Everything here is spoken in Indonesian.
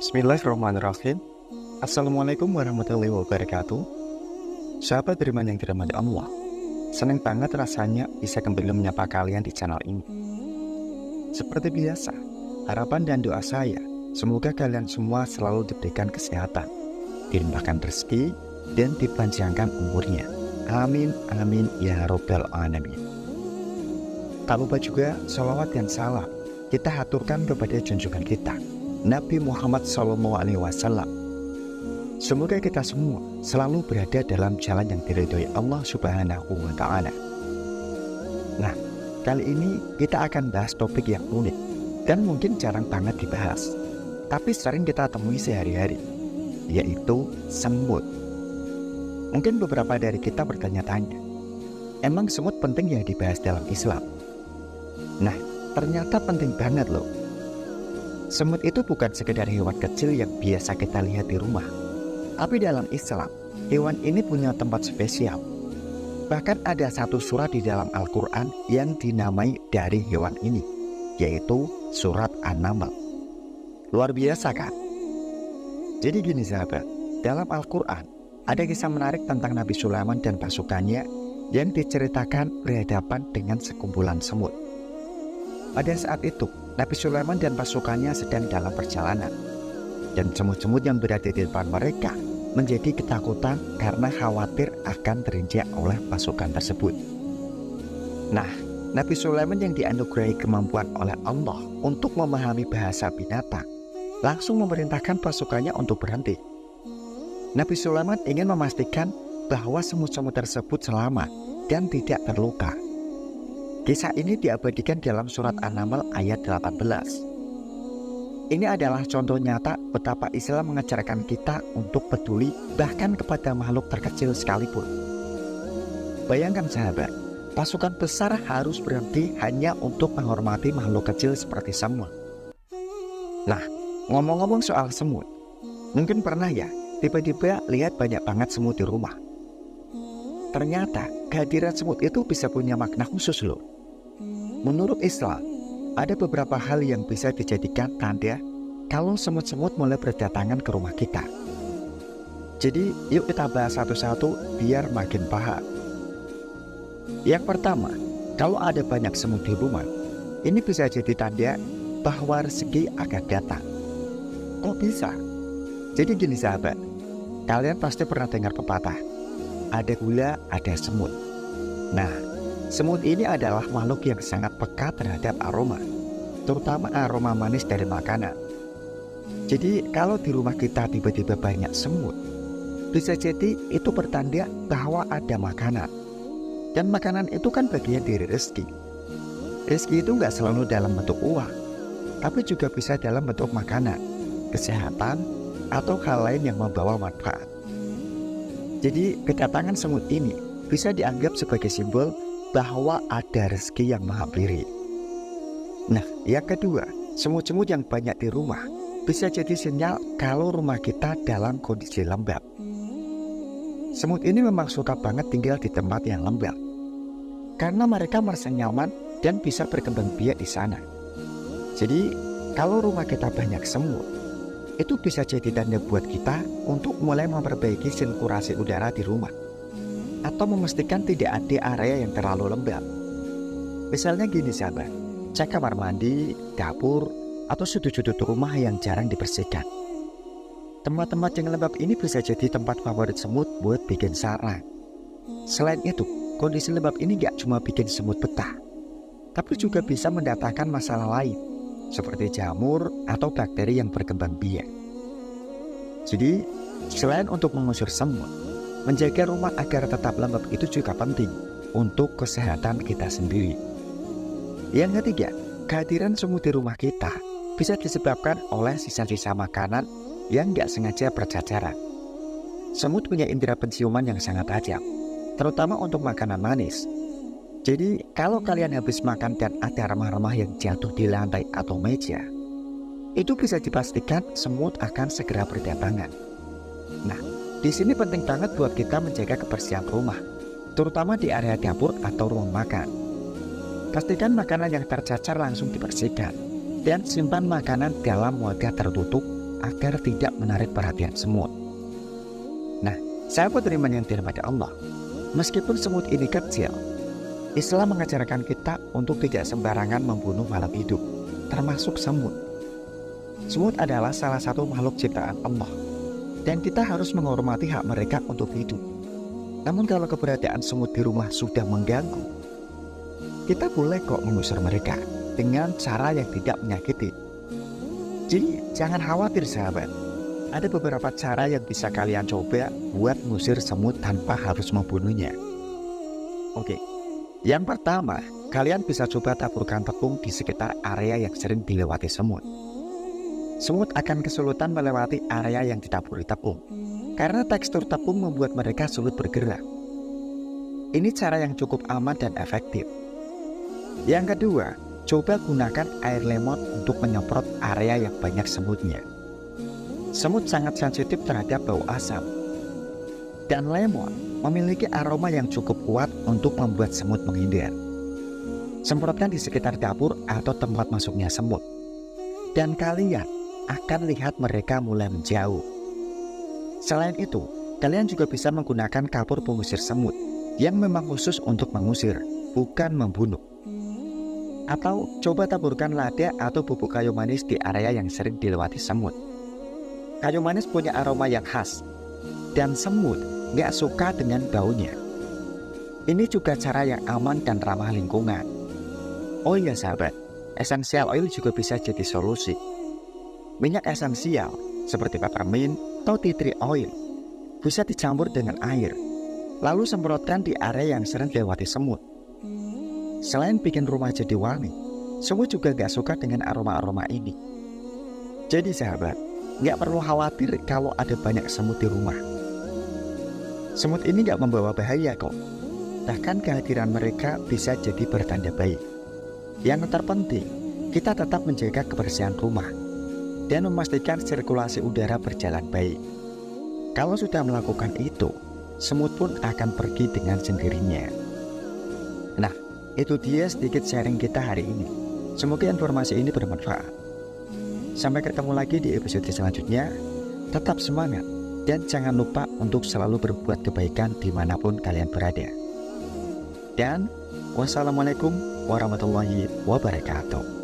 Bismillahirrahmanirrahim. Assalamualaikum warahmatullahi wabarakatuh. Sahabat beriman yang dirahmati Allah, senang banget rasanya bisa kembali menyapa kalian di channel ini. Seperti biasa, harapan dan doa saya semoga kalian semua selalu diberikan kesehatan, dilimpahkan rezeki, dan dipanjangkan umurnya. Amin amin ya robbal alamin. Tak lupa juga sholawat dan salam kita haturkan kepada junjungan kita Nabi Muhammad SAW. Semoga kita semua selalu berada dalam jalan yang diridhoi Allah Subhanahu wa Ta'ala. Nah, kali ini kita akan bahas topik yang unik dan mungkin jarang banget dibahas, tapi sering kita temui sehari-hari, yaitu semut. Mungkin beberapa dari kita bertanya-tanya, emang semut penting ya dibahas dalam Islam? Nah, ternyata penting banget loh. Semut itu bukan sekedar hewan kecil yang biasa kita lihat di rumah. Tapi dalam Islam, hewan ini punya tempat spesial. Bahkan ada satu surat di dalam Al-Quran yang dinamai dari hewan ini, yaitu surat An-Naml. Luar biasa kan? Jadi gini sahabat, dalam Al-Quran ada kisah menarik tentang Nabi Sulaiman dan pasukannya yang diceritakan berhadapan dengan sekumpulan semut. Pada saat itu, Nabi Sulaiman dan pasukannya sedang dalam perjalanan, dan semut-semut yang berada di depan mereka menjadi ketakutan karena khawatir akan terinjak oleh pasukan tersebut. Nah, Nabi Sulaiman yang dianugerahi kemampuan oleh Allah untuk memahami bahasa binatang langsung memerintahkan pasukannya untuk berhenti. Nabi Sulaiman ingin memastikan bahwa semut-semut tersebut selamat dan tidak terluka. Kisah ini diabadikan dalam surat An-Naml ayat 18. Ini adalah contoh nyata betapa Islam mengajarkan kita untuk peduli bahkan kepada makhluk terkecil sekalipun. Bayangkan sahabat, pasukan besar harus berhenti hanya untuk menghormati makhluk kecil seperti semut. Nah, ngomong-ngomong soal semut, mungkin pernah ya tiba-tiba lihat banyak banget semut di rumah. Ternyata kehadiran semut itu bisa punya makna khusus loh. Menurut Islam, ada beberapa hal yang bisa dijadikan tanda kalau semut-semut mulai berdatangan ke rumah kita. Jadi yuk kita bahas satu-satu biar makin paham. Yang pertama, kalau ada banyak semut di rumah, ini bisa jadi tanda bahwa rezeki akan datang. Kok bisa? Jadi gini sahabat, kalian pasti pernah dengar pepatah, ada gula, ada semut. Nah, semut ini adalah makhluk yang sangat peka terhadap aroma, terutama aroma manis dari makanan. Jadi kalau di rumah kita tiba-tiba banyak semut, bisa jadi itu pertanda bahwa ada makanan. Dan makanan itu kan bagian dari rezeki. Rezeki itu nggak selalu dalam bentuk uang, tapi juga bisa dalam bentuk makanan, kesehatan, atau hal lain yang membawa manfaat. Jadi kedatangan semut ini bisa dianggap sebagai simbol bahwa ada rezeki yang maha peliri. Nah, yang kedua, semut-semut yang banyak di rumah bisa jadi sinyal kalau rumah kita dalam kondisi lembab. Semut ini memang suka banget tinggal di tempat yang lembab, karena mereka merasa nyaman dan bisa berkembang biak di sana. Jadi, kalau rumah kita banyak semut, itu bisa jadi tanda buat kita untuk mulai memperbaiki sirkulasi udara di rumah, atau memastikan tidak ada area yang terlalu lembab. Misalnya gini sahabat, cek kamar mandi, dapur, atau sudut-sudut rumah yang jarang dibersihkan. Tempat-tempat yang lembab ini bisa jadi tempat favorit semut buat bikin sarang. Selain itu, kondisi lembab ini gak cuma bikin semut betah, tapi juga bisa mendatangkan masalah lain, seperti jamur atau bakteri yang berkembang biak. Jadi, selain untuk mengusir semut, menjaga rumah agar tetap lembab itu juga penting untuk kesehatan kita sendiri. Yang ketiga, kehadiran semut di rumah kita bisa disebabkan oleh sisa-sisa makanan yang nggak sengaja berceceran. Semut punya indera penciuman yang sangat tajam, terutama untuk makanan manis. Jadi, kalau kalian habis makan dan ada remah-remah yang jatuh di lantai atau meja, itu bisa dipastikan semut akan segera berdatangan. Nah, di sini penting banget buat kita menjaga kebersihan rumah, terutama di area dapur atau ruang makan. Pastikan makanan yang tercacar langsung dibersihkan dan simpan makanan dalam wadah tertutup agar tidak menarik perhatian semut. Nah, sahabat beriman yang dirahmati Allah, meskipun semut ini kecil, Islam mengajarkan kita untuk tidak sembarangan membunuh makhluk hidup, termasuk semut. Semut adalah salah satu makhluk ciptaan Allah, dan kita harus menghormati hak mereka untuk hidup. Namun kalau keberadaan semut di rumah sudah mengganggu, kita boleh kok mengusir mereka dengan cara yang tidak menyakiti. Jadi jangan khawatir sahabat, ada beberapa cara yang bisa kalian coba buat mengusir semut tanpa harus membunuhnya. Oke, yang pertama, kalian bisa coba taburkan tepung di sekitar area yang sering dilewati semut. Semut akan kesulitan melewati area yang ditaburi tepung, karena tekstur tepung membuat mereka sulit bergerak. Ini cara yang cukup aman dan efektif. Yang kedua, coba gunakan air lemon untuk menyemprot area yang banyak semutnya. Semut sangat sensitif terhadap bau asam, dan lemon memiliki aroma yang cukup kuat untuk membuat semut menghindar. Semprotkan di sekitar dapur atau tempat masuknya semut, dan kalian akan lihat mereka mulai menjauh. Selain itu, kalian juga bisa menggunakan kapur pengusir semut yang memang khusus untuk mengusir, bukan membunuh. Atau coba taburkan lada atau bubuk kayu manis di area yang sering dilewati semut. Kayu manis punya aroma yang khas, dan semut gak suka dengan baunya. Ini juga cara yang aman dan ramah lingkungan. Oh iya sahabat, essential oil juga bisa jadi solusi. Minyak esensial seperti peppermint atau tea tree oil bisa dicampur dengan air, lalu semprotkan di area yang sering dilewati semut. Selain bikin rumah jadi wangi, semut juga gak suka dengan aroma-aroma ini. Jadi sahabat, gak perlu khawatir kalau ada banyak semut di rumah. Semut ini gak membawa bahaya kok. Bahkan kehadiran mereka bisa jadi pertanda baik. Yang terpenting, kita tetap menjaga kebersihan rumah dan memastikan sirkulasi udara berjalan baik. Kalau sudah melakukan itu, semut pun akan pergi dengan sendirinya. Nah, itu dia sedikit sharing kita hari ini. Semoga informasi ini bermanfaat. Sampai ketemu lagi di episode selanjutnya. Tetap semangat dan jangan lupa untuk selalu berbuat kebaikan dimanapun kalian berada. Dan wassalamualaikum warahmatullahi wabarakatuh.